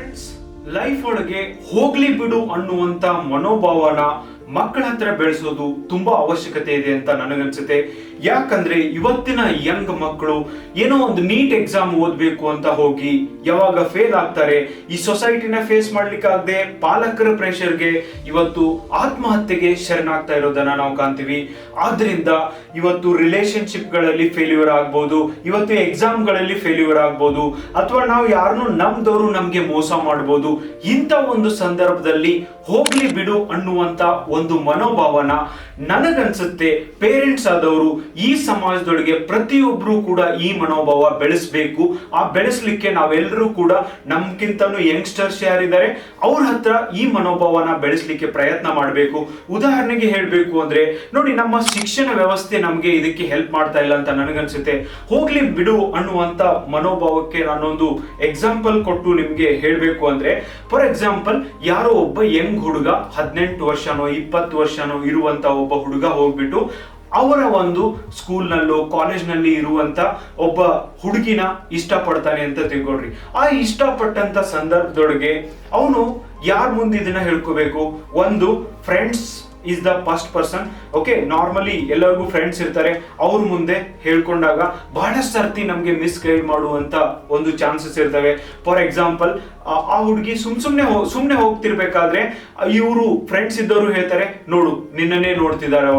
Friends, life ಒಳಗೆ ಹೋಗ್ಲಿ ಬಿಡು ಅನ್ನುವಂತ ಮನೋಭಾವನ ಮಕ್ಕಳ ಹತ್ರ ಬೆಳೆಸೋದು ತುಂಬಾ ಅವಶ್ಯಕತೆ ಇದೆ ಅಂತ ನನಗನ್ಸುತ್ತೆ. ಯಾಕಂದ್ರೆ ಇವತ್ತಿನ ಯಂಗ್ ಮಕ್ಕಳು ಏನೋ ಒಂದು ನೀಟ್ ಎಕ್ಸಾಮ್ ಓದ್ಬೇಕು ಅಂತ ಹೋಗಿ ಯಾವಾಗ ಫೇಲ್ ಆಗ್ತಾರೆ, ಈ ಸೊಸೈಟಿನ ಫೇಸ್ ಮಾಡ್ಲಿಕ್ಕಾಗದೆ ಪಾಲಕರ ಪ್ರೆಷರ್ಗೆ ಇವತ್ತು ಆತ್ಮಹತ್ಯೆಗೆ ಶರಣಾಗ್ತಾ ಇರೋದನ್ನ ನಾವು ಕಾಣ್ತೀವಿ. ಆದ್ರಿಂದ ಇವತ್ತು ರಿಲೇಶನ್ಶಿಪ್ ಗಳಲ್ಲಿ ಫೇಲ್ಯೂರ್ ಆಗ್ಬೋದು, ಇವತ್ತು ಎಕ್ಸಾಮ್ ಗಳಲ್ಲಿ ಫೇಲ್ಯೂರ್ ಆಗ್ಬೋದು, ಅಥವಾ ನಾವು ಯಾರನ್ನು ನಮ್ದವರು ನಮ್ಗೆ ಮೋಸ ಮಾಡ್ಬೋದು. ಇಂಥ ಒಂದು ಸಂದರ್ಭದಲ್ಲಿ ಹೋಗ್ಲಿ ಬಿಡು ಅನ್ನುವಂತ ಒಂದು ಮನೋಭಾವನ ನನಗನ್ಸುತ್ತೆ ಪೇರೆಂಟ್ಸ್ ಆದವರು ಈ ಸಮಾಜದೊಳಗೆ ಪ್ರತಿಯೊಬ್ರು ಕೂಡ ಈ ಮನೋಭಾವ ಬೆಳೆಸಬೇಕು. ಆ ಬೆಳೆಸಲಿಕ್ಕೆ ನಾವೆಲ್ಲರೂ ಕೂಡ ನಮ್ಗಿಂತನೂ ಯಂಗ್ಸ್ಟರ್ಸ್ ಯಾರಿದ್ದಾರೆ ಅವ್ರ ಹತ್ರ ಈ ಮನೋಭಾವನ ಬೆಳೆಸಲಿಕ್ಕೆ ಪ್ರಯತ್ನ ಮಾಡಬೇಕು. ಉದಾಹರಣೆಗೆ ಹೇಳಬೇಕು ಅಂದ್ರೆ ನೋಡಿ, ನಮ್ಮ ಶಿಕ್ಷಣ ವ್ಯವಸ್ಥೆ ನಮ್ಗೆ ಇದಕ್ಕೆ ಹೆಲ್ಪ್ ಮಾಡ್ತಾ ಇಲ್ಲ ಅಂತ ನನಗನ್ಸುತ್ತೆ. ಹೋಗ್ಲಿ ಬಿಡು ಅನ್ನುವಂತ ಮನೋಭಾವಕ್ಕೆ ನಾನೊಂದು ಎಕ್ಸಾಂಪಲ್ ಕೊಟ್ಟು ನಿಮ್ಗೆ ಹೇಳ್ಬೇಕು ಅಂದ್ರೆ, ಫಾರ್ ಎಕ್ಸಾಂಪಲ್ ಯಾರೋ ಒಬ್ಬ ಯಂಗ್ ಹುಡುಗ 18 ವರ್ಷನೋ 20 ವರ್ಷನೋ ಇರುವಂತ ಒಬ್ಬ ಹುಡುಗ ಹೋಗ್ಬಿಟ್ಟು ಅವರ ಒಂದು ಸ್ಕೂಲ್ನಲ್ಲೋ ಕಾಲೇಜ್ನಲ್ಲಿ ಇರುವಂತ ಒಬ್ಬ ಹುಡುಗಿನ ಇಷ್ಟಪಡ್ತಾನೆ ಅಂತ ತಿಳ್ಕೊಳ್ರಿ. ಆ ಇಷ್ಟಪಟ್ಟಂತ ಸಂದರ್ಭದೊಳಗೆ ಅವನು ಯಾರ ಮುಂದೆ ಇದನ್ನ ಹೇಳ್ಕೋಬೇಕು? ಒಂದು, friends is the first person. Okay, normally ಎಲ್ಲರಿಗೂ ಫ್ರೆಂಡ್ಸ್ ಇರ್ತಾರೆ, ಅವ್ರ ಮುಂದೆ ಹೇಳ್ಕೊಂಡಾಗ ಬಹಳಷ್ಟು ಸರ್ತಿ ನಮ್ಗೆ ಮಿಸ್ಗೈಡ್ ಮಾಡುವಂತ ಒಂದು ಚಾನ್ಸಸ್ ಇರ್ತವೆ. ಫಾರ್ ಎಕ್ಸಾಂಪಲ್, ಆ ಹುಡುಗಿ ಸುಮ್ನೆ ಹೋಗ್ತಿರ್ಬೇಕಾದ್ರೆ ಇವರು ಫ್ರೆಂಡ್ಸ್ ಇದ್ದವರು ಹೇಳ್ತಾರೆ, ನೋಡು ನಿನ್ನನ್ನೇ ನೋಡ್ತಿದ್ದಾರೆ,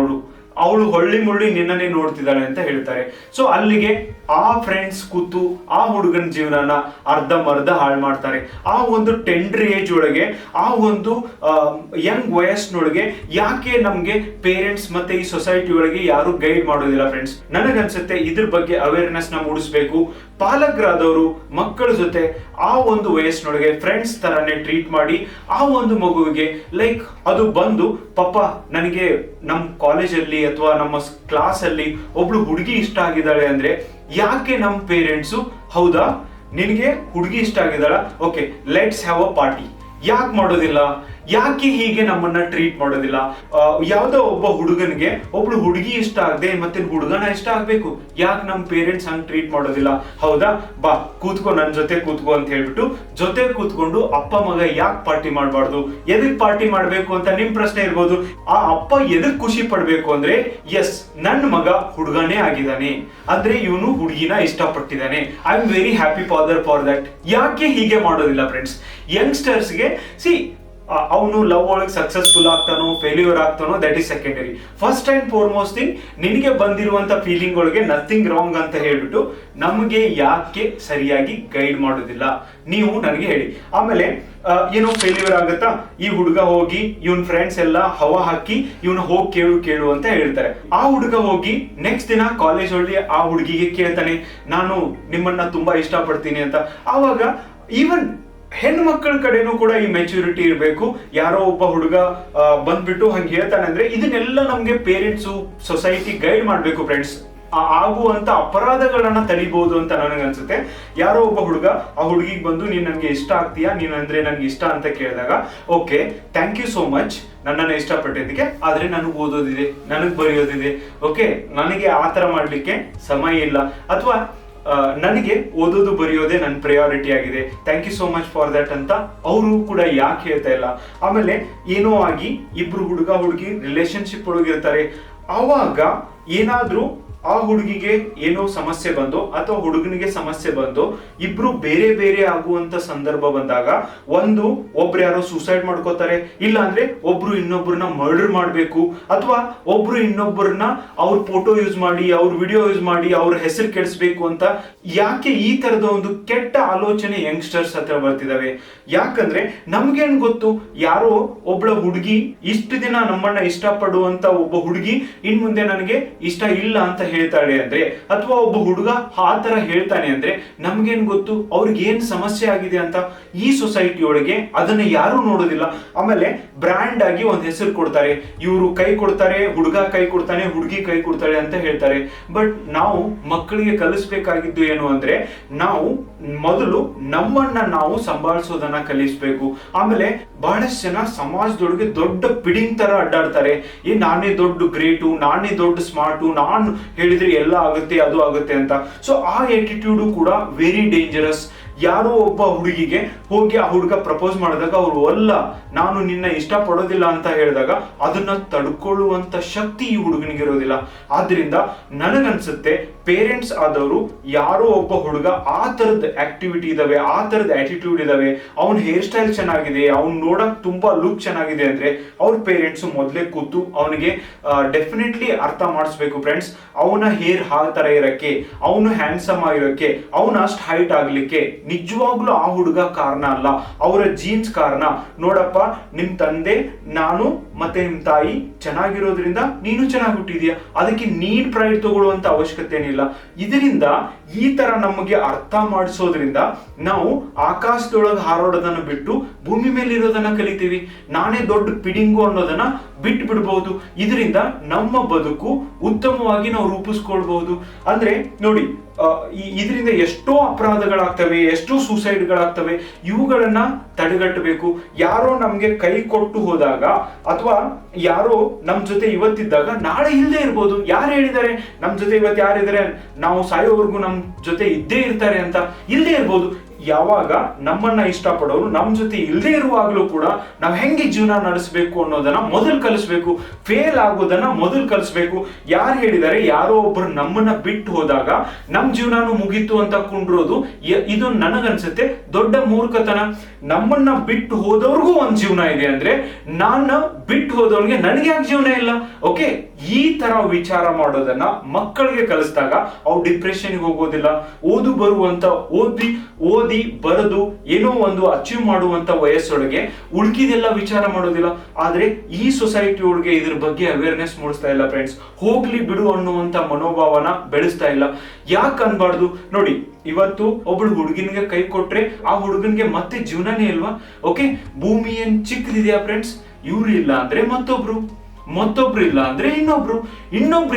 ಅವಳು ಹೊಳ್ಳಿ ಮುಳ್ಳಿ ನಿನ್ನನ್ನೇ ನೋಡ್ತಿದ್ದಾಳೆ ಅಂತ ಹೇಳ್ತಾರೆ. ಸೊ ಅಲ್ಲಿಗೆ ಆ ಫ್ರೆಂಡ್ಸ್ ಕೂತು ಆ ಹುಡುಗನ ಜೀವನನ ಅರ್ಧಂಬರ್ಧ ಹಾಳು ಮಾಡ್ತಾರೆ. ಆ ಒಂದು ಟೆಂಡರ್ ಏಜ್ ಒಳಗೆ, ಆ ಒಂದು ಯಂಗ್ ವಯಸ್ಸಿನೊಳಗೆ ಯಾಕೆ ನಮ್ಗೆ ಪೇರೆಂಟ್ಸ್ ಮತ್ತೆ ಈ ಸೊಸೈಟಿ ಒಳಗೆ ಯಾರು ಗೈಡ್ ಮಾಡೋದಿಲ್ಲ ಫ್ರೆಂಡ್ಸ್? ನನಗನ್ಸುತ್ತೆ ಇದ್ರ ಬಗ್ಗೆ ಅವೇರ್ನೆಸ್ ನ ಮೂಡಿಸ್ಬೇಕು. ಪಾಲಕರಾದವರು ಮಕ್ಕಳ ಜೊತೆ ಆ ಒಂದು ವಯಸ್ಸಿನೊಳಗೆ ಫ್ರೆಂಡ್ಸ್ ತರಾನೇ ಟ್ರೀಟ್ ಮಾಡಿ ಆ ಒಂದು ಮಗುವಿಗೆ ಲೈಕ್ ಅದು ಬಂದು, ಪಾಪ ನನಗೆ ನಮ್ಮ ಕಾಲೇಜಲ್ಲಿ ಅಥವಾ ನಮ್ಮ ಕ್ಲಾಸ್ ಅಲ್ಲಿ ಒಬ್ಳು ಹುಡುಗಿ ಇಷ್ಟ ಆಗಿದ್ದಾಳೆ ಅಂದ್ರೆ, ಯಾಕೆ ನಮ್ಮ ಪೇರೆಂಟ್ಸು ಹೌದಾ ನಿನಗೆ ಹುಡುಗಿ ಇಷ್ಟ ಆಗಿದ್ದಾಳ, okay let's have a party, ಯಾಕೆ ಮಾಡೋದಿಲ್ಲ? ಯಾಕೆ ಹೀಗೆ ನಮ್ಮನ್ನ ಟ್ರೀಟ್ ಮಾಡೋದಿಲ್ಲ? ಯಾವ್ದೋ ಒಬ್ಬ ಹುಡುಗನಿಗೆ ಒಬ್ಳು ಹುಡುಗಿ ಇಷ್ಟ ಆಗದೆ ಮತ್ತೆ ಹುಡುಗನ ಇಷ್ಟ ಆಗ್ಬೇಕು, ಯಾಕೆ ನಮ್ಮ ಪೇರೆಂಟ್ಸ್ ಹಂಗ್ ಟ್ರೀಟ್ ಮಾಡೋದಿಲ್ಲ? ಹೌದಾ, ಬಾ ಕೂತ್ಕೋ, ನನ್ ಜೊತೆ ಕೂತ್ಕೋ ಅಂತ ಹೇಳ್ಬಿಟ್ಟು ಜೊತೆ ಕೂತ್ಕೊಂಡು ಅಪ್ಪ ಮಗ ಯಾಕೆ ಪಾರ್ಟಿ ಮಾಡಬಾರ್ದು? ಎದಕ್ ಪಾರ್ಟಿ ಮಾಡ್ಬೇಕು ಅಂತ ನಿಮ್ ಪ್ರಶ್ನೆ ಇರ್ಬೋದು. ಆ ಅಪ್ಪ ಎದಕ್ ಖುಷಿ ಪಡ್ಬೇಕು ಅಂದ್ರೆ, ಎಸ್ ನನ್ನ ಮಗ ಹುಡುಗನೇ ಆಗಿದ್ದಾನೆ ಅಂದ್ರೆ ಇವನು ಹುಡುಗಿನ ಇಷ್ಟಪಟ್ಟಿದ್ದಾನೆ, I am very happy father for that. ಯಾಕೆ ಹೀಗೆ ಮಾಡೋದಿಲ್ಲ ಫ್ರೆಂಡ್ಸ್? ಯಂಗ್ಸ್ಟರ್ಸ್ಗೆ ಅವನು ಲವ್ ಒಳಗೆ ಸಕ್ಸಸ್ಫುಲ್ ಆಗ್ತಾನೋ ಫೇಲ್ಯೂರ್ ಆಗ್ತಾನೋ that is secondary. First and foremost thing, ನಿನಗೆ ಬಂದಿರುವಂತ ಫೀಲಿಂಗ್ ಒಳಗೆ ನಥಿಂಗ್ ರಾಂಗ್ ಅಂತ ಹೇಳ್ಬಿಟ್ಟು ನಮಗೆ ಯಾಕೆ ಸರಿಯಾಗಿ ಗೈಡ್ ಮಾಡೋದಿಲ್ಲ ನೀವು ನನಗೆ ಹೇಳಿ. ಆಮೇಲೆ ಏನೋ ಫೇಲ್ಯೂರ್ ಆಗುತ್ತಾ, ಈ ಹುಡುಗ ಹೋಗಿ ಇವನ್ ಫ್ರೆಂಡ್ಸ್ ಎಲ್ಲ ಹವಾ ಹಾಕಿ ಇವನು ಹೋಗಿ ಕೇಳು ಅಂತ ಹೇಳ್ತಾರೆ. ಆ ಹುಡುಗ ಹೋಗಿ ನೆಕ್ಸ್ಟ್ ದಿನ ಕಾಲೇಜ್ ಒಳ್ಳಿ ಆ ಹುಡುಗಿಗೆ ಕೇಳ್ತಾನೆ, ನಾನು ನಿಮ್ಮನ್ನ ತುಂಬಾ ಇಷ್ಟಪಡ್ತೀನಿ ಅಂತ. ಆವಾಗ ಈವನ್ ಹೆಣ್ಣು ಮಕ್ಕಳ ಕಡೆನೂ ಕೂಡ ಈ ಮೆಚುರಿಟಿ ಇರಬೇಕು. ಯಾರೋ ಒಬ್ಬ ಹುಡುಗ ಬಂದ್ಬಿಟ್ಟು ಹಂಗೆ ಹೇಳ್ತಾನೆ ಅಂದ್ರೆ ಇದನ್ನೆಲ್ಲ ನಮ್ಗೆ ಪೇರೆಂಟ್ಸು ಸೊಸೈಟಿ ಗೈಡ್ ಮಾಡ್ಬೇಕು ಫ್ರೆಂಡ್ಸ್. ಆಗುವಂತ ಅಪರಾಧಗಳನ್ನ ತಡಿಬಹುದು ಅಂತ ನನಗನ್ಸುತ್ತೆ. ಯಾರೋ ಒಬ್ಬ ಹುಡುಗ ಆ ಹುಡುಗಿಗೆ ಬಂದು ನೀನ್ ನನ್ಗೆ ಇಷ್ಟ ಆಗ್ತೀಯಾ, ನೀನ್ ಅಂದ್ರೆ ನನ್ಗೆ ಇಷ್ಟ ಅಂತ ಕೇಳಿದಾಗ, okay thank you so much ನನ್ನನ್ನು ಇಷ್ಟಪಟ್ಟಿದ್ದಕ್ಕೆ, ಆದ್ರೆ ನನಗೆ ಓದೋದಿದೆ, ನನಗೆ ಬರೆಯೋದಿದೆ, ಓಕೆ ನನಗೆ ಆತರ ಮಾಡ್ಲಿಕ್ಕೆ ಸಮಯ ಇಲ್ಲ, ಅಥವಾ ನನಗೆ ಓದೋದು ಬರೆಯೋದೇ ನನ್ನ ಪ್ರಯಾರಿಟಿ ಆಗಿದೆ, thank you so much for that ಅಂತ ಅವರು ಕೂಡ ಯಾಕೆ ಹೇಳ್ತಾ ಇಲ್ಲ? ಆಮೇಲೆ ಏನೋ ಆಗಿ ಇಬ್ರು ಹುಡುಗ ಹುಡುಗಿ ರಿಲೇಶನ್ಶಿಪ್ ಒಳಗಿರ್ತಾರೆ. ಆವಾಗ ಏನಾದ್ರೂ ಆ ಹುಡುಗಿಗೆ ಏನೋ ಸಮಸ್ಯೆ ಬಂದು ಅಥವಾ ಹುಡುಗನಿಗೆ ಸಮಸ್ಯೆ ಬಂದು ಇಬ್ರು ಬೇರೆ ಬೇರೆ ಆಗುವಂತ ಸಂದರ್ಭ ಬಂದಾಗ, ಒಂದು ಒಬ್ರು ಯಾರೋ ಸೂಸೈಡ್ ಮಾಡ್ಕೋತಾರೆ, ಇಲ್ಲ ಅಂದ್ರೆ ಒಬ್ರು ಇನ್ನೊಬ್ಬರನ್ನ ಮರ್ಡರ್ ಮಾಡ್ಬೇಕು, ಅಥವಾ ಒಬ್ರು ಇನ್ನೊಬ್ಬರನ್ನ ಅವ್ರ ಫೋಟೋ ಯೂಸ್ ಮಾಡಿ ಅವ್ರ ವಿಡಿಯೋ ಯೂಸ್ ಮಾಡಿ ಅವ್ರ ಹೆಸರು ಕೆಡಿಸ್ಬೇಕು ಅಂತ ಯಾಕೆ ಈ ತರದ ಒಂದು ಕೆಟ್ಟ ಆಲೋಚನೆ ಯಂಗ್ಸ್ಟರ್ಸ್ ಹತ್ರ ಬರ್ತಿದಾವೆ? ಯಾಕಂದ್ರೆ ನಮ್ಗೇನ್ ಗೊತ್ತು, ಯಾರೋ ಒಬ್ಳ ಹುಡುಗಿ ಇಷ್ಟು ದಿನ ನಮ್ಮನ್ನ ಇಷ್ಟಪಡುವಂತ ಒಬ್ಬ ಹುಡುಗಿ ಇನ್ ಮುಂದೆ ನನಗೆ ಇಷ್ಟ ಇಲ್ಲ ಅಂತ ಹೇಳ್ತಾಳೆ ಅಂದ್ರೆ, ಅಥವಾ ಒಬ್ಬ ಹುಡುಗ ಆ ತರ ಹೇಳ್ತಾನೆ ಅಂದ್ರೆ ನಮ್ಗೇನ್ ಗೊತ್ತು ಅವ್ರಿಗೆ ಏನ್ ಸಮಸ್ಯೆ ಆಗಿದೆ ಅಂತ? ಈ ಸೊಸೈಟಿ ಒಳಗೆ ಅದನ್ನ ಯಾರು ನೋಡೋದಿಲ್ಲ. ಆಮೇಲೆ ಬ್ರ್ಯಾಂಡ್ ಆಗಿ ಒಂದ್ ಹೆಸರು ಕೊಡ್ತಾರೆ, ಇವರು ಕೈ ಕೊಡ್ತಾರೆ, ಹುಡುಗ ಕೈ ಕೊಡ್ತಾನೆ, ಹುಡುಗಿ ಕೈ ಕೊಡ್ತಾಳೆ ಅಂತ ಹೇಳ್ತಾರೆ. ಬಟ್ ನಾವು ಮಕ್ಕಳಿಗೆ ಕಲಿಸ್ಬೇಕಾಗಿದ್ದು ಏನು ಅಂದ್ರೆ, ನಾವು ಮೊದಲು ನಮ್ಮನ್ನ ನಾವು ಸಂಭಾಳಿಸೋದನ್ನ ಕಲಿಸ್ಬೇಕು. ಆಮೇಲೆ ಬಹಳಷ್ಟು ಜನ ಸಮಾಜದೊಳಗೆ ದೊಡ್ಡ ಪಿಡಿಂಗ್ ತರ ಅಡ್ಡಾಡ್ತಾರೆ, ನಾನೇ ದೊಡ್ಡ ಗ್ರೇಟು, ನಾನೇ ದೊಡ್ಡ ಸ್ಮಾರ್ಟು, ನಾನು ಹೇಳಿದ್ರೆ ಎಲ್ಲ ಆಗುತ್ತೆ ಅದು ಆಗುತ್ತೆ ಅಂತ. ಸೊ ಆ ಆಟಿಟ್ಯೂಡ್ ಕೂಡ ವೆರಿ ಡೇಂಜರಸ್. ಯಾರೋ ಒಬ್ಬ ಹುಡುಗಿಗೆ ಹೋಗಿ ಆ ಹುಡುಗ ಪ್ರಪೋಸ್ ಮಾಡಿದಾಗ ಅವ್ರು ಅಲ್ಲ ನಾನು ನಿನ್ನ ಇಷ್ಟ ಪಡೋದಿಲ್ಲ ಅಂತ ಹೇಳಿದಾಗ ಅದನ್ನ ತಡ್ಕೊಳ್ಳುವಂತ ಶಕ್ತಿ ಈ ಹುಡುಗನಿಗೆ ಇರೋದಿಲ್ಲ. ಆದ್ರಿಂದ ನನಗನ್ಸುತ್ತೆ ಪೇರೆಂಟ್ಸ್ ಆದವರು ಯಾರೋ ಒಬ್ಬ ಹುಡುಗ ಆ ತರದ ಆಕ್ಟಿವಿಟಿ ಇದಾವೆ, ಆ ತರದ ಆಟಿಟ್ಯೂಡ್ ಇದಾವೆ, ಅವ್ನ ಹೇರ್ ಸ್ಟೈಲ್ ಚೆನ್ನಾಗಿದೆ, ಅವ್ನ್ ನೋಡಕ್ ತುಂಬಾ ಲುಕ್ ಚೆನ್ನಾಗಿದೆ ಅಂದ್ರೆ ಅವ್ರ ಪೇರೆಂಟ್ಸ್ ಮೊದಲೇ ಕೂತು ಅವನಿಗೆ ಡೆಫಿನೆಟ್ಲಿ ಅರ್ಥ ಮಾಡಿಸ್ಬೇಕು ಫ್ರೆಂಡ್ಸ್. ಅವನ ಹೇರ್ ಆ ತರ ಇರಕ್ಕೆ, ಅವನು ಹ್ಯಾಂಡ್ಸಮ್ ಆಗಿರೋಕೆ, ಅವನ ಅಷ್ಟು ಹೈಟ್ ಆಗ್ಲಿಕ್ಕೆ ನಿಜವಾಗ್ಲೂ ಆ ಹುಡುಗ ಕಾರಣ ಅಲ್ಲ, ಅವರ ಜೀನ್ಸ್ ಕಾರಣ. ನೋಡಪ್ಪ ನಿಮ್ ತಂದೆ ನಾನು ಮತ್ತೆ ನಿಮ್ ತಾಯಿ ಚೆನ್ನಾಗಿರೋದ್ರಿಂದ ನೀನು ಚೆನ್ನಾಗಿ ಹುಟ್ಟಿದ್ಯಾ, ಅದಕ್ಕೆ ನೀನ್ ಪ್ರೈಡ್ ತಗೊಳ್ಳುವಂತ ಅವಶ್ಯಕತೆ ಏನಿಲ್ಲ. ಇದರಿಂದ ಈ ತರ ನಮಗೆ ಅರ್ಥ ಮಾಡಿಸೋದ್ರಿಂದ ನಾವು ಆಕಾಶದೊಳಗೆ ಹಾರೋಡೋದನ್ನ ಬಿಟ್ಟು ಭೂಮಿ ಮೇಲೆ ಇರೋದನ್ನ ಕಲಿತೀವಿ. ನಾನೇ ದೊಡ್ಡ ಪಿಡಿಂಗು ಅನ್ನೋದನ್ನ ಬಿಟ್ಟು ಬಿಡಬಹುದು. ಇದರಿಂದ ನಮ್ಮ ಬದುಕು ಉತ್ತಮವಾಗಿ ನಾವು ರೂಪಿಸ್ಕೊಳ್ಬಹುದು. ಅಂದ್ರೆ ನೋಡಿ, ಇದರಿಂದ ಎಷ್ಟೋ ಅಪರಾಧಗಳಾಗ್ತವೆ, ಎಷ್ಟೋ ಸೂಸೈಡ್ಗಳಾಗ್ತವೆ. ಇವುಗಳನ್ನ ತಡೆಗಟ್ಟಬೇಕು. ಯಾರೋ ನಮ್ಗೆ ಕೈ ಕೊಟ್ಟು ಹೋದಾಗ ಅಥವಾ ಯಾರೋ ನಮ್ ಜೊತೆ ಇವತ್ತಿದ್ದಾಗ ನಾಳೆ ಇಲ್ಲದೆ ಇರ್ಬೋದು. ಯಾರು ಹೇಳಿದ್ದಾರೆ ನಮ್ ಜೊತೆ ಇವತ್ತು ಯಾರಿದ್ದಾರೆ, ನಾವು ಸಾಯೋವರೆಗೂ ನಮ್ ಜೊತೆ ಇದ್ದೇ ಇರ್ತಾರೆ ಅಂತ? ಇಲ್ಲದೆ ಇರ್ಬೋದು. ಯಾವಾಗ ನಮ್ಮನ್ನ ಇಷ್ಟಪಡೋರು ನಮ್ ಜೊತೆ ಇಲ್ಲದೆ ಇರುವಾಗಲೂ ಕೂಡ ನಾವ್ ಹೆಂಗೆ ಜೀವನ ನಡೆಸಬೇಕು ಅನ್ನೋದನ್ನ ಮೊದಲು ಕಲಿಸ್ಬೇಕು. ಫೇಲ್ ಆಗೋದನ್ನ ಮೊದಲು ಕಲಿಸ್ಬೇಕು. ಯಾರು ಹೇಳಿದ್ದಾರೆ ಯಾರೋ ಒಬ್ರು ನಮ್ಮನ್ನ ಬಿಟ್ಟು ಹೋದಾಗ ನಮ್ ಜೀವನಾನು ಮುಗೀತು ಅಂತ ಕುಂಡ್ರೋದು, ಇದು ನನಗನ್ಸುತ್ತೆ ದೊಡ್ಡ ಮೂರ್ಖತನ. ನಮ್ಮನ್ನ ಬಿಟ್ಟು ಹೋದವ್ರಿಗೂ ಒಂದ್ ಜೀವನ ಇದೆ ಅಂದ್ರೆ ನಾನು ಬಿಟ್ಟು ಹೋದವ್ರಿಗೆ ನನಗೆ ಯಾಕೆ ಜೀವನ ಇಲ್ಲ? ಓಕೆ, ಈ ತರ ವಿಚಾರ ಮಾಡೋದನ್ನ ಮಕ್ಕಳಿಗೆ ಕಲಿಸಿದಾಗ ಅವ್ರು ಡಿಪ್ರೆಷನ್ಗೆ ಹೋಗೋದಿಲ್ಲ. ಓದಿ ಬರೆದು ಏನೋ ಒಂದು ಅಚೀವ್ ಮಾಡುವಂತ ವಯಸ್ಸೊಳಗೆ ಉಳ್ಕಿದೆಲ್ಲ ವಿಚಾರ ಮಾಡೋದಿಲ್ಲ. ಆದ್ರೆ ಈ ಸೊಸೈಟಿ ಒಳಗೆ ಇದ್ರ ಬಗ್ಗೆ ಅವೇರ್ನೆಸ್ ಮೂಡಿಸ್ತಾ ಇಲ್ಲ ಫ್ರೆಂಡ್ಸ್. ಹೋಗ್ಲಿ ಬಿಡು ಅನ್ನುವಂತ ಮನೋಭಾವನ ಬೆಳೆಸ್ತಾ ಇಲ್ಲ. ಯಾಕೆ ಅನ್ಬಾರ್ದು? ನೋಡಿ, ಇವತ್ತು ಒಬ್ಳು ಹುಡುಗಿನಿಗೆ ಕೈ ಕೊಟ್ರೆ ಆ ಹುಡುಗನ್ಗೆ ಮತ್ತೆ ಜೀವನನೇ ಇಲ್ವಾ? ಓಕೆ, ಭೂಮಿ ಏನ್ ಚಿಕ್ಕದಿದೆಯಾ ಫ್ರೆಂಡ್ಸ್? ಇವ್ರು ಇಲ್ಲ ಅಂದ್ರೆ ಮತ್ತೊಬ್ರು ಇಲ್ಲ ಅಂದ್ರೆ ಇನ್ನೊಬ್ರು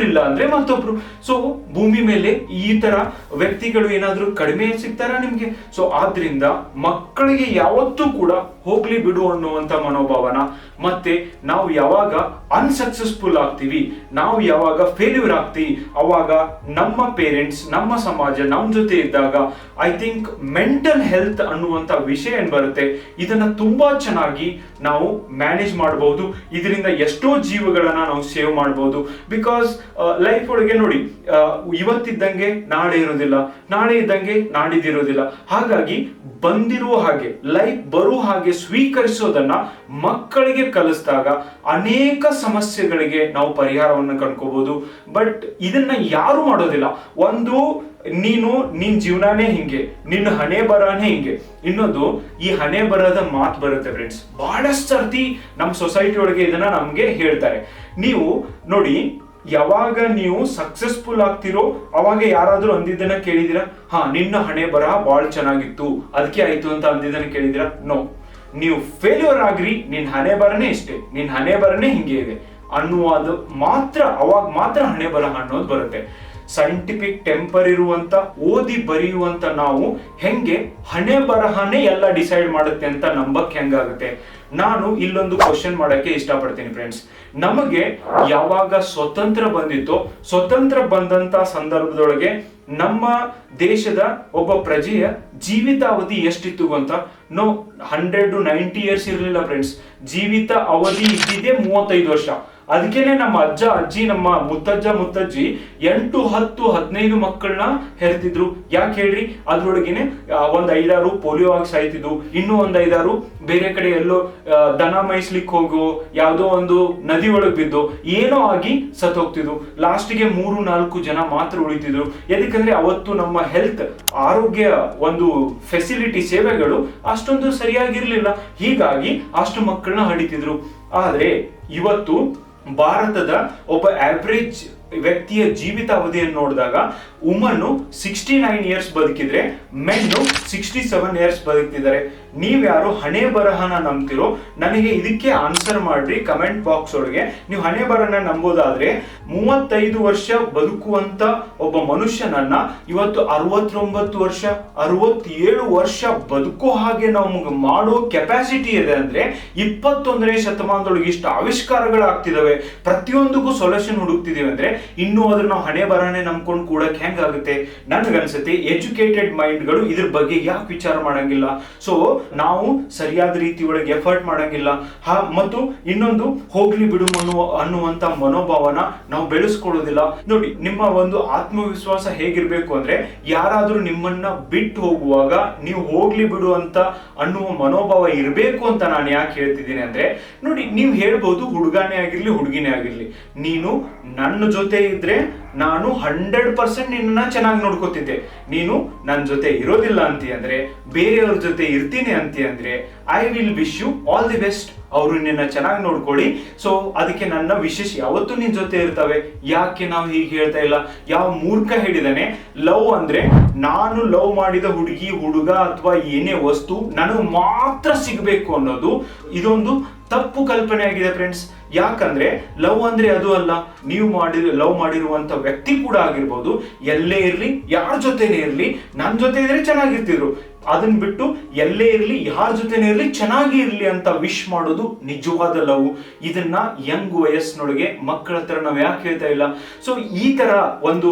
ಇಲ್ಲ ಅಂದ್ರೆ ಮತ್ತೊಬ್ರು. ಸೊ ಭೂಮಿ ಮೇಲೆ ಈ ತರ ವ್ಯಕ್ತಿಗಳು ಏನಾದ್ರೂ ಕಡಿಮೆ ಸಿಗ್ತಾರಾ ನಿಮ್ಗೆ? ಸೊ ಆದ್ರಿಂದ ಮಕ್ಕಳಿಗೆ ಯಾವತ್ತೂ ಕೂಡ ಹೋಗ್ಲಿ ಬಿಡು ಅನ್ನುವಂತ ಮನೋಭಾವನ, ಮತ್ತೆ ನಾವು ಯಾವಾಗ ಅನ್ಸಕ್ಸಸ್ಫುಲ್ ಆಗ್ತೀವಿ, ನಾವು ಯಾವಾಗ ಫೇಲ್ಯೂರ್ ಆಗ್ತೀವಿ, ಅವಾಗ ನಮ್ಮ ಪೇರೆಂಟ್ಸ್, ನಮ್ಮ ಸಮಾಜ ನಮ್ ಜೊತೆ ಇದ್ದಾಗ ಐ ಥಿಂಕ್ ಮೆಂಟಲ್ ಹೆಲ್ತ್ ಅನ್ನುವಂತ ವಿಷಯ ಏನ್ ಬರುತ್ತೆ, ಇದನ್ನ ತುಂಬಾ ಚೆನ್ನಾಗಿ ನಾವು ಮ್ಯಾನೇಜ್ ಮಾಡಬಹುದು. ಇದರಿಂದ ಎಷ್ಟೋ ಜೀವಗಳನ್ನ ನಾವು ಸೇವ್ ಮಾಡಬಹುದು. ಬಿಕಾಸ್ ಲೈಫ್ ಒಳಗೆ ನೋಡಿ, ಇವತ್ತಿದ್ದಂಗೆ ನಾಳೆ ಇರೋದಿಲ್ಲ, ನಾಳೆ ಇದ್ದಂಗೆ ನಾಡಿದಿರೋದಿಲ್ಲ. ಹಾಗಾಗಿ ಬಂದಿರುವ ಹಾಗೆ, ಲೈಫ್ ಬರುವ ಹಾಗೆ ಸ್ವೀಕರಿಸೋದನ್ನ ಮಕ್ಕಳಿಗೆ ಕಲಿಸಿದಾಗ ಅನೇಕ ಸಮಸ್ಯೆಗಳಿಗೆ ನಾವು ಪರಿಹಾರವನ್ನು ಕಂಡ್ಕೋಬಹುದು. ಬಟ್ ಇದನ್ನ ಯಾರು ಮಾಡೋದಿಲ್ಲ. ಒಂದು, ನಿನ್ ಜೀವನನೇ ಹಿಂಗೆ, ನಿನ್ನ ಹಣೆ ಬರನೇ ಹಿಂಗೆ. ಇನ್ನೊಂದು, ಈ ಹಣೆ ಬರದ ಮಾತು ಬರುತ್ತೆ ಫ್ರೆಂಡ್ಸ್. ಬಹಳಷ್ಟು ಸರ್ತಿ ನಮ್ಮ ಸೊಸೈಟಿ ಒಳಗೆ ಇದನ್ನ ನಮ್ಗೆ ಹೇಳ್ತಾರೆ. ನೀವು ನೋಡಿ, ಯಾವಾಗ ನೀವು ಸಕ್ಸಸ್ಫುಲ್ ಆಗ್ತಿರೋ ಅವಾಗ ಯಾರಾದ್ರೂ ಅಂದಿದ್ದನ್ನ ಕೇಳಿದಿರಾ? ನಿನ್ನ ಹಣೆ ಬರಹ ಬಹಳ ಚೆನ್ನಾಗಿತ್ತು ಅದಕ್ಕೆ ಆಯ್ತು ಅಂತ ಅಂದಿದ್ದನ್ನ ಕೇಳಿದಿರಾ? ನೋ. ನೀವು ಫೇಲ್ಯೂರ್ ಆಗ್ರಿ, ನಿನ್ ಹಣೆ ಬರನೇ ಇಷ್ಟೇ, ನಿನ್ ಹಣೆ ಬರನೇ ಹಿಂಗೆ ಇದೆ ಅನ್ನುವುದು ಮಾತ್ರ, ಅವಾಗ ಮಾತ್ರ ಹಣೆ ಬರಹ ಅನ್ನೋದು ಬರುತ್ತೆ. ಸೈಂಟಿಫಿಕ್ ಟೆಂಪರ್ ಇರುವಂತ, ಓದಿ ಬರೆಯುವಂತ ನಾವು ಹೆಂಗೆ ಹಣೆ ಬರಹನೇ ಎಲ್ಲ ಡಿಸೈಡ್ ಮಾಡುತ್ತೆ ಅಂತ ನಂಬಕ್ ಹೆಂಗಾಗುತ್ತೆ? ನಾನು ಇಲ್ಲೊಂದು ಕ್ವಶನ್ ಮಾಡಕ್ಕೆ ಇಷ್ಟಪಡ್ತೀನಿ ಫ್ರೆಂಡ್ಸ್. ನಮಗೆ ಯಾವಾಗ ಸ್ವತಂತ್ರ ಬಂದಿತ್ತೋ, ಸ್ವತಂತ್ರ ಬಂದಂತ ಸಂದರ್ಭದೊಳಗೆ ನಮ್ಮ ದೇಶದ ಒಬ್ಬ ಪ್ರಜೆಯ ಜೀವಿತಾವಧಿ ಎಷ್ಟಿತ್ತು ಅಂತ? 100 to 90 years ಇರಲಿಲ್ಲ ಫ್ರೆಂಡ್ಸ್. ಜೀವಿತ ಅವಧಿ ಇದ್ದಿದ್ದೇ 35 ವರ್ಷ. ಅದಕ್ಕೇನೆ ನಮ್ಮ ಅಜ್ಜ ಅಜ್ಜಿ, ನಮ್ಮ ಮುತ್ತಜ್ಜಿ 8, 10, 15 ಮಕ್ಕಳನ್ನ ಹೆರ್ತಿದ್ರು. ಯಾಕೆ ಹೇಳ್ರಿ? ಅದ್ರೊಳಗೇನೆ ಒಂದ್ 5-6 ಪೋಲಿಯೋ ಆಗಿ ಸಾಯ್ತಿದ್ವು, ಇನ್ನೂ ಒಂದ್ 5-6 ಬೇರೆ ಕಡೆ ಎಲ್ಲೋ ದನ ಮೈಸ್ಲಿಕ್ಕೆ ಹೋಗೋ ಯಾವ್ದೋ ಒಂದು ನದಿ ಒಳಗ್ ಬಿದ್ದು ಏನೋ ಆಗಿ ಸತ್ ಹೋಗ್ತಿದ್ವು. ಲಾಸ್ಟ್ಗೆ 3-4 ಜನ ಮಾತ್ರ ಉಳಿತಿದ್ರು. ಯಾಕಂದ್ರೆ ಅವತ್ತು ನಮ್ಮ ಹೆಲ್ತ್, ಆರೋಗ್ಯ ಒಂದು ಫೆಸಿಲಿಟಿ, ಸೇವೆಗಳು ಅಷ್ಟೊಂದು ಸರಿಯಾಗಿರ್ಲಿಲ್ಲ. ಹೀಗಾಗಿ ಅಷ್ಟು ಮಕ್ಕಳನ್ನ ಹಡಿತಿದ್ರು. ಆದ್ರೆ ಇವತ್ತು ಭಾರತದ ಒಬ್ಬ ಆವರೇಜ್ ವ್ಯಕ್ತಿಯ ಜೀವಿತಾವಧಿಯನ್ನು ನೋಡಿದಾಗ ವುಮನ್ 69 years ಬದುಕಿದ್ರೆ ಮೆನ್ನು 67 years ಬದುಕ್ತಿದ್ದಾರೆ. ನೀವ್ಯಾರು ಹಣೆ ಬರಹನ ನಂಬ್ತಿರೋ ನನಗೆ ಇದಕ್ಕೆ ಆನ್ಸರ್ ಮಾಡ್ರಿ ಕಮೆಂಟ್ ಬಾಕ್ಸ್ ಒಳಗೆ. ನೀವು ಹಣೆ ಬರಹನ ನಂಬೋದಾದ್ರೆ 35 ವರ್ಷ ಬದುಕುವಂತ ಒಬ್ಬ ಮನುಷ್ಯನನ್ನ ಇವತ್ತು 69 ವರ್ಷ 67 ವರ್ಷ ಬದುಕೋ ಹಾಗೆ ನಮ್ಗೆ ಮಾಡೋ ಕೆಪಾಸಿಟಿ ಇದೆ ಅಂದ್ರೆ 21ನೇ ಶತಮಾನದೊಳಗೆ ಇಷ್ಟು ಆವಿಷ್ಕಾರಗಳಾಗ್ತಿದಾವೆ, ಪ್ರತಿಯೊಂದಕ್ಕೂ ಸೊಲ್ಯೂಷನ್ ಹುಡುಕ್ತಿದೀವಿ ಅಂದ್ರೆ ಇನ್ನೂ ಅದ್ರ ನಾವು ಹಣೆ ಬರಹನೆ ನಂಬ್ಕೊಂಡು ಕೂಡಕ್ ಹೆಂಗಾಗುತ್ತೆ? ನನ್ಗನ್ಸುತ್ತೆ ಎಜುಕೇಟೆಡ್ ಮೈಂಡ್ಗಳು ಇದ್ರ ಬಗ್ಗೆ ಯಾಕೆ ವಿಚಾರ ಮಾಡಂಗಿಲ್ಲ. ಸೊ ನಾವು ಸರಿಯಾದ ರೀತಿ ಒಳಗೆ ಎಫರ್ಟ್ ಮಾಡಂಗಿಲ್ಲ. ಮತ್ತು ಇನ್ನೊಂದು ಹೋಗ್ಲಿ ಬಿಡು ಅನ್ನುವಂತ ಮನೋಭಾವನ ನಾವು ಬೆಳೆಸ್ಕೊಳ್ಳೋದಿಲ್ಲ. ನೋಡಿ, ನಿಮ್ಮ ಒಂದು ಆತ್ಮವಿಶ್ವಾಸ ಹೇಗಿರ್ಬೇಕು ಅಂದ್ರೆ ಯಾರಾದ್ರೂ ನಿಮ್ಮನ್ನ ಬಿಟ್ಟು ಹೋಗುವಾಗ ನೀವು ಹೋಗ್ಲಿ ಬಿಡು ಅಂತ ಅನ್ನುವ ಮನೋಭಾವ ಇರಬೇಕು ಅಂತ ನಾನು ಯಾಕೆ ಹೇಳ್ತಿದ್ದೀನಿ ಅಂದ್ರೆ, ನೋಡಿ ನೀವು ಹೇಳ್ಬೋದು ಹುಡುಗಾನೇ ಆಗಿರ್ಲಿ ಹುಡುಗಿನೇ ಆಗಿರ್ಲಿ, ನೀನು ನನ್ನ ಜೊತೆ ಇದ್ರೆ ನಾನು 100% ನಿನ್ನ ಚೆನ್ನಾಗಿ ನೋಡ್ಕೋತಿದ್ದೆ, ನೀನು ನನ್ನ ಜೊತೆ ಇರೋದಿಲ್ಲ ಅಂತಿ ಅಂದ್ರೆ, ಬೇರೆಯವ್ರ ಜೊತೆ ಇರ್ತೀನಿ ಅಂತಿ ಅಂದ್ರೆ I will wish you all the best. ಅವರು ನಿನ್ನ ಚೆನ್ನಾಗಿ ನೋಡ್ಕೊಳ್ಳಿ. ಸೊ ಅದಕ್ಕೆ ನನ್ನ ವಿಶೇಷ ಯಾವತ್ತೂ ನಿನ್ ಜೊತೆ ಇರ್ತವೆ. ಯಾಕೆ ನಾವು ಹೀಗೆ ಹೇಳ್ತಾ ಇಲ್ಲ? ಯಾವ ಮೂರ್ಖ ಹೇಳಿದಾನೆ ಲವ್ ಅಂದ್ರೆ ನಾನು ಲವ್ ಮಾಡಿದ ಹುಡುಗಿ ಹುಡುಗ ಅಥವಾ ಏನೇ ವಸ್ತು ನನಗೆ ಮಾತ್ರ ಸಿಗ್ಬೇಕು ಅನ್ನೋದು ಇದೊಂದು ತಪ್ಪು ಕಲ್ಪನೆ ಆಗಿದೆ ಫ್ರೆಂಡ್ಸ್. ಯಾಕಂದ್ರೆ ಲವ್ ಅಂದ್ರೆ ಅದು ಅಲ್ಲ. ನೀವು ಲವ್ ಮಾಡಿರುವಂತ ವ್ಯಕ್ತಿ ಕೂಡ ಆಗಿರ್ಬೋದು, ಎಲ್ಲೇ ಇರ್ಲಿ ಯಾರ ಜೊತೆನೇ ಇರ್ಲಿ ನನ್ನ ಜೊತೆ ಇದ್ರೆ ಚೆನ್ನಾಗಿರ್ತಿದ್ರು, ಅದನ್ನ ಬಿಟ್ಟು ಎಲ್ಲೇ ಇರ್ಲಿ ಯಾರ ಜೊತೆನೇ ಇರ್ಲಿ ಚೆನ್ನಾಗಿ ಇರ್ಲಿ ಅಂತ ವಿಶ್ ಮಾಡೋದು ನಿಜವಾದ ಲವ್. ಇದನ್ನ ಯಂಗ್ ವಯಸ್ಸಿನೊಳಗೆ ಮಕ್ಕಳ ಹತ್ರ ನಾವು ಯಾಕೆ ಹೇಳ್ತಾ ಇಲ್ಲ? ಸೊ ಈ ತರ ಒಂದು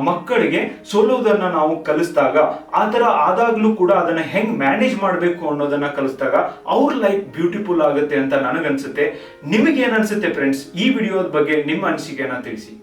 ಮಕ್ಕಳಿಗೆ ಸೋಲೋದನ್ನ ನಾವು ಕಲಿಸಿದಾಗ, ಆ ತರ ಆದಾಗ್ಲೂ ಕೂಡ ಅದನ್ನ ಹೆಂಗ್ ಮ್ಯಾನೇಜ್ ಮಾಡಬೇಕು ಅನ್ನೋದನ್ನ ಕಲಿಸಿದಾಗ ಅವ್ರ ಲೈಫ್ ಬ್ಯೂಟಿಫುಲ್ ಆಗುತ್ತೆ ಅಂತ ನನಗನ್ಸುತ್ತೆ. ನಿಮಗೆ ಏನನ್ಸುತ್ತೆ ಫ್ರೆಂಡ್ಸ್? ಈ ವಿಡಿಯೋದ ಬಗ್ಗೆ ನಿಮ್ಮ ಅನಿಸಿಕೆಯನ್ನ ತಿಳಿಸಿ.